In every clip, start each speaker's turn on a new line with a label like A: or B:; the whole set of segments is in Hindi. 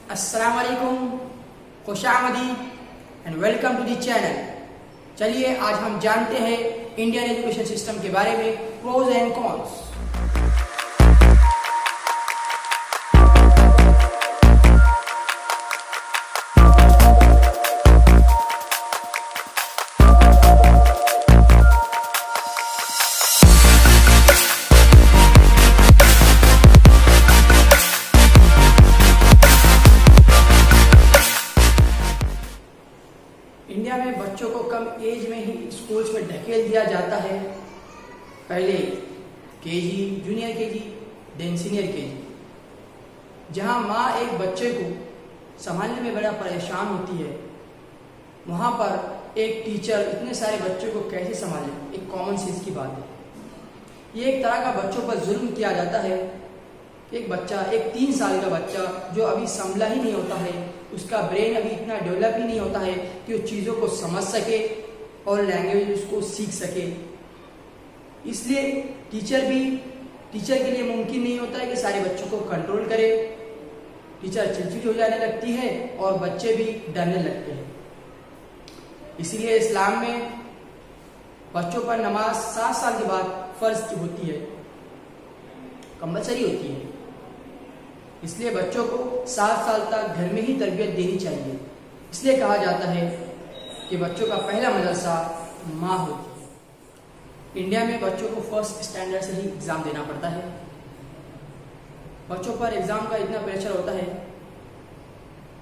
A: अस्सलाम वालेकुम, खुशामदीद and welcome to the channel. चलिए आज हम जानते हैं इंडियन एजुकेशन सिस्टम के बारे में, प्रोज एंड कॉन्स। इंडिया में बच्चों को कम एज में ही स्कूल्स में ढकेल दिया जाता है। पहले KG, junior KG, then senior KG. जहां माँ एक बच्चे को संभालने में बड़ा परेशान होती है, वहां पर एक टीचर इतने सारे बच्चों को कैसे संभाले, एक कॉमन सेंस की बात है। ये एक तरह का बच्चों पर जुल्म किया जाता है। एक बच्चा, एक 3 साल का बच्चा जो अभी संभला ही नहीं होता है, उसका ब्रेन अभी इतना डेवलप ही नहीं होता है कि वो चीज़ों को समझ सके और लैंग्वेज उसको सीख सके। इसलिए टीचर के लिए मुमकिन नहीं होता है कि सारे बच्चों को कंट्रोल करे। टीचर चिड़चिड़ी हो जाने लगती है और बच्चे भी डरने लगते हैं। इसीलिए इस्लाम में बच्चों पर नमाज 7 साल के बाद फर्ज की होती है, कंपलसरी होती है। इसलिए बच्चों को 7 साल तक घर में ही तरबियत देनी चाहिए। इसलिए कहा जाता है कि बच्चों का पहला मदरसा माँ होती है। इंडिया में बच्चों को फर्स्ट स्टैंडर्ड से ही एग्ज़ाम देना पड़ता है। बच्चों पर एग्ज़ाम का इतना प्रेशर होता है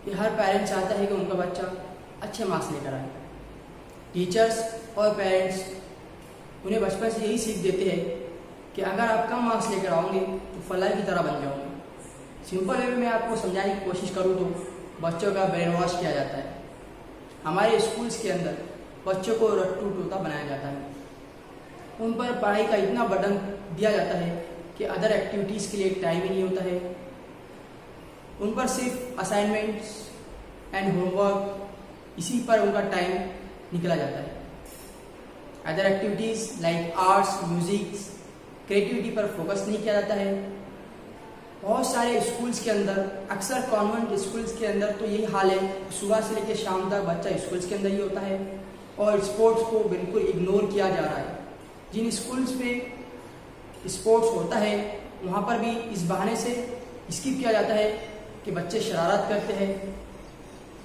A: कि हर पेरेंट्स चाहता है कि उनका बच्चा अच्छे मार्क्स लेकर आए। टीचर्स और पेरेंट्स उन्हें बचपन से यही सीख देते हैं कि अगर आप कम मार्क्स लेकर आओगे तो फलाह की तरह बन जाओगे। सिंपल वे में आपको समझाने की कोशिश करूँ तो बच्चों का ब्रेन वॉश किया जाता है। हमारे स्कूल्स के अंदर बच्चों को रट्टू टोता बनाया जाता है। उन पर पढ़ाई का इतना बर्डन दिया जाता है कि अदर एक्टिविटीज़ के लिए टाइम ही नहीं होता है। उन पर सिर्फ असाइनमेंट्स एंड होमवर्क, इसी पर उनका टाइम निकला जाता है। Other activities like arts, music, creativity पर फोकस नहीं किया जाता है। बहुत सारे स्कूल्स के अंदर, अक्सर कॉन्वेंट स्कूल्स के अंदर तो यही हाल है, सुबह से लेकर शाम तक बच्चा स्कूल्स के अंदर ही होता है और स्पोर्ट्स को बिल्कुल इग्नोर किया जा रहा है। जिन स्कूल्स में स्पोर्ट्स होता है वहाँ पर भी इस बहाने से स्किप किया जाता है कि बच्चे शरारत करते हैं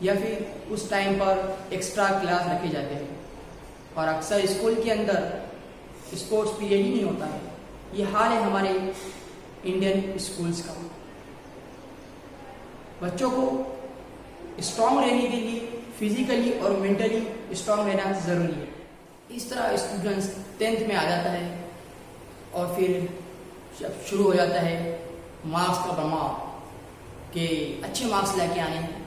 A: या फिर उस टाइम पर एक्स्ट्रा क्लास रखे जाते हैं और अक्सर स्कूल के अंदर स्पोर्ट्स पीरियड ही नहीं होता है। ये हाल है हमारे इंडियन स्कूल्स का। बच्चों को स्ट्रांग रहने के लिए फिजिकली और मेंटली स्ट्रांग रहना ज़रूरी है। इस तरह स्टूडेंट्स 10th में आ जाता है और फिर जब शुरू हो जाता है मार्क्स का बमाव कि अच्छे मार्क्स लेके आने हैं।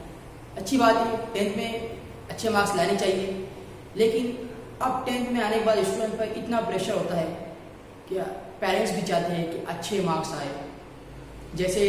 A: अच्छी बात है, 10th में अच्छे मार्क्स लाने चाहिए, लेकिन अब 10th में आने के बाद स्टूडेंट पर इतना प्रेशर होता है कि पेरेंट्स भी चाहते हैं कि अच्छे मार्क्स आए। जैसे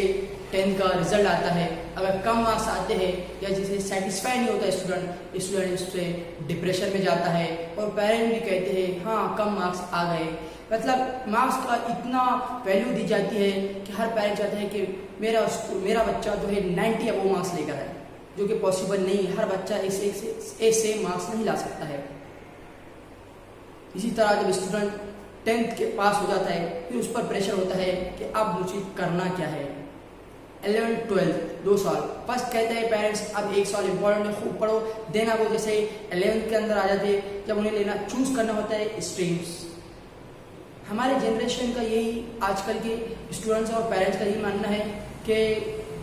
A: 10th का रिजल्ट आता है, अगर कम मार्क्स आते हैं या जिसे सेटिस्फाई नहीं होता स्टूडेंट उससे डिप्रेशन में जाता है और पेरेंट्स भी कहते हैं हाँ कम मार्क्स आ गए। मतलब मार्क्स का इतना वैल्यू दी जाती है कि हर पेरेंट चाहता है कि मेरा बच्चा जो है 90 अबव मार्क्स लेकर आए, जो कि पॉसिबल नहीं है। हर बच्चा ऐसे मार्क्स नहीं ला सकता है। इसी तरह जब स्टूडेंट 10th के पास हो जाता है फिर उस पर प्रेशर होता है कि अब मुझे करना क्या है। 11th 12th 2 साल फर्स्ट कहते हैं पेरेंट्स अब 1 साल इम्पोर्टेंट है, खूब पढ़ो। देना वो जैसे 11th के अंदर आ जाते हैं जब उन्हें लेना चूज करना होता है स्ट्रीम्स। हमारे जनरेशन का यही, आजकल के स्टूडेंट्स और पेरेंट्स का यही मानना है कि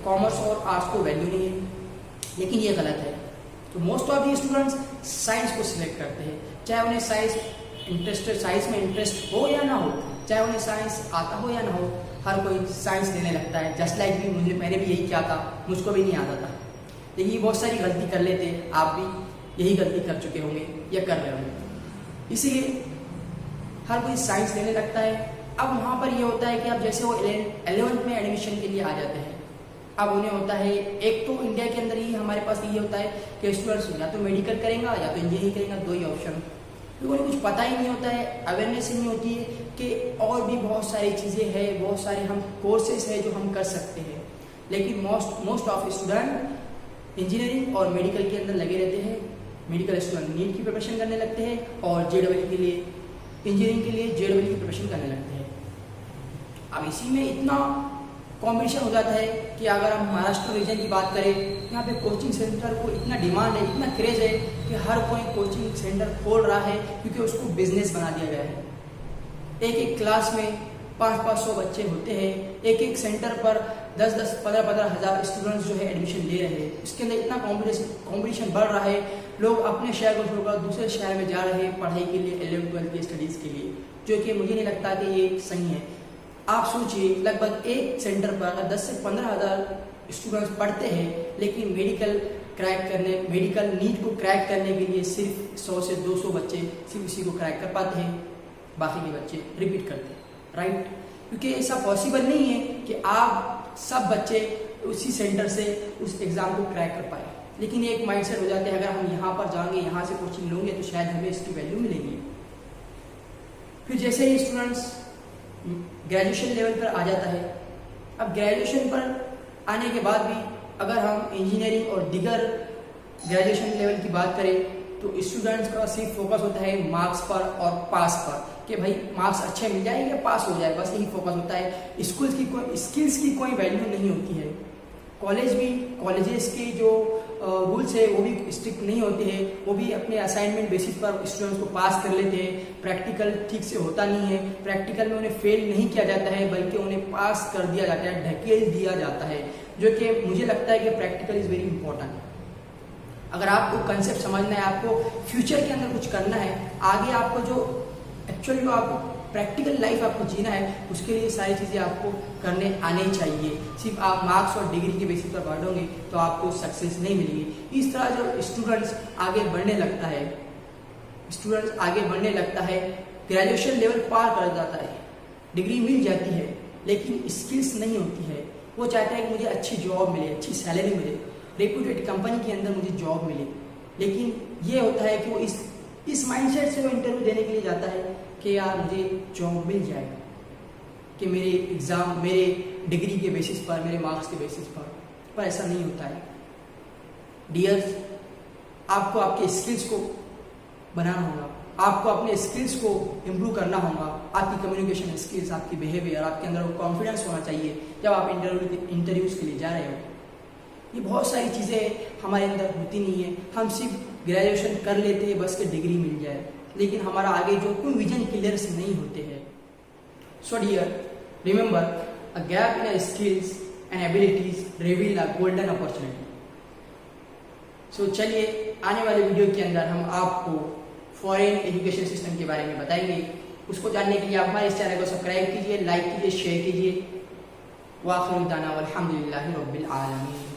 A: कॉमर्स और आर्ट्स को वैल्यू नहीं है, लेकिन ये गलत है। तो most of the students science को सिलेक्ट करते हैं, चाहे उन्हें साइंस में इंटरेस्ट हो या ना हो, चाहे उन्हें साइंस आता हो या ना हो, हर कोई साइंस लेने लगता है। जस्ट लाइक भी मैंने भी यही किया था, मुझको भी नहीं आता था, लेकिन ये बहुत सारी गलती कर लेते। आप भी यही गलती कर चुके होंगे या कर रहे होंगे। इसीलिए हर कोई साइंस लेने लगता है। अब वहाँ पर ये होता है कि अब जैसे वो 11th में एडमिशन के लिए आ जाते हैं, अब उन्हें होता है, एक तो इंडिया के अंदर ही हमारे पास ये होता है कि स्टूडेंट्स या तो मेडिकल करेंगे या तो इंजीनियरिंग करेंगे, 2 ही ऑप्शन। तो उन्हें कुछ पता ही नहीं होता है, अवेयरनेस ही नहीं होती है कि और भी बहुत सारी चीज़ें हैं, बहुत सारे हम कोर्सेज हैं जो हम कर सकते हैं। लेकिन मोस्ट ऑफ स्टूडेंट इंजीनियरिंग और मेडिकल के अंदर लगे रहते हैं। मेडिकल स्टूडेंट नीट की प्रिपरेशन करने लगते हैं और जेडब्ल्यू के लिए, इंजीनियरिंग के लिए जेडब्ल्यू की प्रिपरेशन करने लगते हैं। अब इसी में इतना कॉम्पिटिशन हो जाता है कि अगर हम महाराष्ट्र रीजन की बात करें, यहाँ पे कोचिंग सेंटर को इतना डिमांड है, इतना क्रेज है कि हर कोई कोचिंग सेंटर खोल रहा है, क्योंकि उसको बिजनेस बना दिया गया है। एक एक क्लास में 500-500 बच्चे होते हैं, एक एक सेंटर पर 10-10, 15-15 हज़ार स्टूडेंट्स जो है एडमिशन ले रहे हैं। इसके अंदर इतना कॉम्पिटिशन बढ़ रहा है, लोग अपने शहर को छोड़कर दूसरे शहर में जा रहे हैं पढ़ाई के लिए, 11वीं-12वीं की स्टडीज़ के लिए, जो कि मुझे नहीं लगता कि ये सही है। आप सोचिए, लगभग एक सेंटर पर अगर 10 से 15 हज़ार स्टूडेंट्स पढ़ते हैं, लेकिन मेडिकल नीट को क्रैक करने के लिए सिर्फ 100 से 200 बच्चे सिर्फ इसी को क्रैक कर पाते हैं, बाकी के बच्चे रिपीट करते हैं, राइट? क्योंकि ऐसा पॉसिबल नहीं है कि आप सब बच्चे उसी सेंटर से उस एग्ज़ाम को क्रैक कर पाए। लेकिन एक माइंडसेट हो जाता है, अगर हम यहाँ पर जाएंगे, यहाँ से कोचिंग लेंगे तो शायद हमें इसकी वैल्यू मिलेगी। फिर जैसे ही स्टूडेंट्स ग्रेजुएशन लेवल पर आ जाता है, अब ग्रेजुएशन पर आने के बाद भी अगर हम इंजीनियरिंग और दीगर ग्रेजुएशन लेवल की बात करें तो स्टूडेंट्स का सिर्फ फोकस होता है मार्क्स पर और पास पर, कि भाई मार्क्स अच्छे मिल जाए या पास हो जाए, बस यही फोकस होता है। स्किल्स की कोई वैल्यू नहीं होती है। कॉलेजेस के जो रूल्स है वो भी स्ट्रिक्ट नहीं होते हैं, वो भी अपने असाइनमेंट बेसिस पर स्टूडेंट्स को पास कर लेते हैं। प्रैक्टिकल ठीक से होता नहीं है, प्रैक्टिकल में उन्हें फेल नहीं किया जाता है, बल्कि उन्हें पास कर दिया जाता है, ढकेल दिया जाता है, जो कि मुझे लगता है कि प्रैक्टिकल इज़ वेरी इंपॉर्टेंट। अगर आपको कंसेप्ट समझना है, आपको फ्यूचर के अंदर कुछ करना है, आगे आपको जो एक्चुअली जो आपको प्रैक्टिकल लाइफ आपको जीना है, उसके लिए सारी चीज़ें आपको करने आने चाहिए। सिर्फ आप मार्क्स और डिग्री के बेसिस पर पढ़ोगे तो आपको सक्सेस नहीं मिलेगी। इस तरह जो स्टूडेंट्स आगे बढ़ने लगता है, ग्रेजुएशन लेवल पार कर जाता है, डिग्री मिल जाती है, लेकिन स्किल्स नहीं होती है। वो चाहता है कि मुझे अच्छी जॉब मिले, अच्छी सैलरी मिले, रेप्यूटेड कंपनी के अंदर मुझे जॉब मिले, लेकिन ये होता है कि वो इस माइंडसेट से वो इंटरव्यू देने के लिए जाता है कि यार मुझे जॉब मिल जाए, कि मेरे डिग्री के बेसिस पर, मेरे मार्क्स के बेसिस पर ऐसा नहीं होता है। डियर्स, आपको आपके स्किल्स को बनाना होगा, आपको अपने स्किल्स को इम्प्रूव करना होगा। आपकी कम्युनिकेशन स्किल्स, आपकी बिहेवियर, आपके अंदर वो कॉन्फिडेंस होना चाहिए जब आप इंटरव्यूज के लिए जा रहे हो। ये बहुत सारी चीज़ें हमारे अंदर होती नहीं है। हम सिर्फ ग्रेजुएशन कर लेते हैं बस कि डिग्री मिल जाए, लेकिन हमारा आगे जो कोई विजन क्लियर्स नहीं होते हैं। So dear, remember, a gap in skills and abilities reveal a golden opportunity. So चलिए, आने वाले वीडियो के अंदर हम आपको फॉरेन एजुकेशन सिस्टम के बारे में बताएंगे। उसको जानने के लिए आप हमारे इस चैनल को सब्सक्राइब कीजिए, लाइक कीजिए, शेयर कीजिए। वाखिर दाना वल्हम्दुलिल्लाहि रब्बिल आलमीन।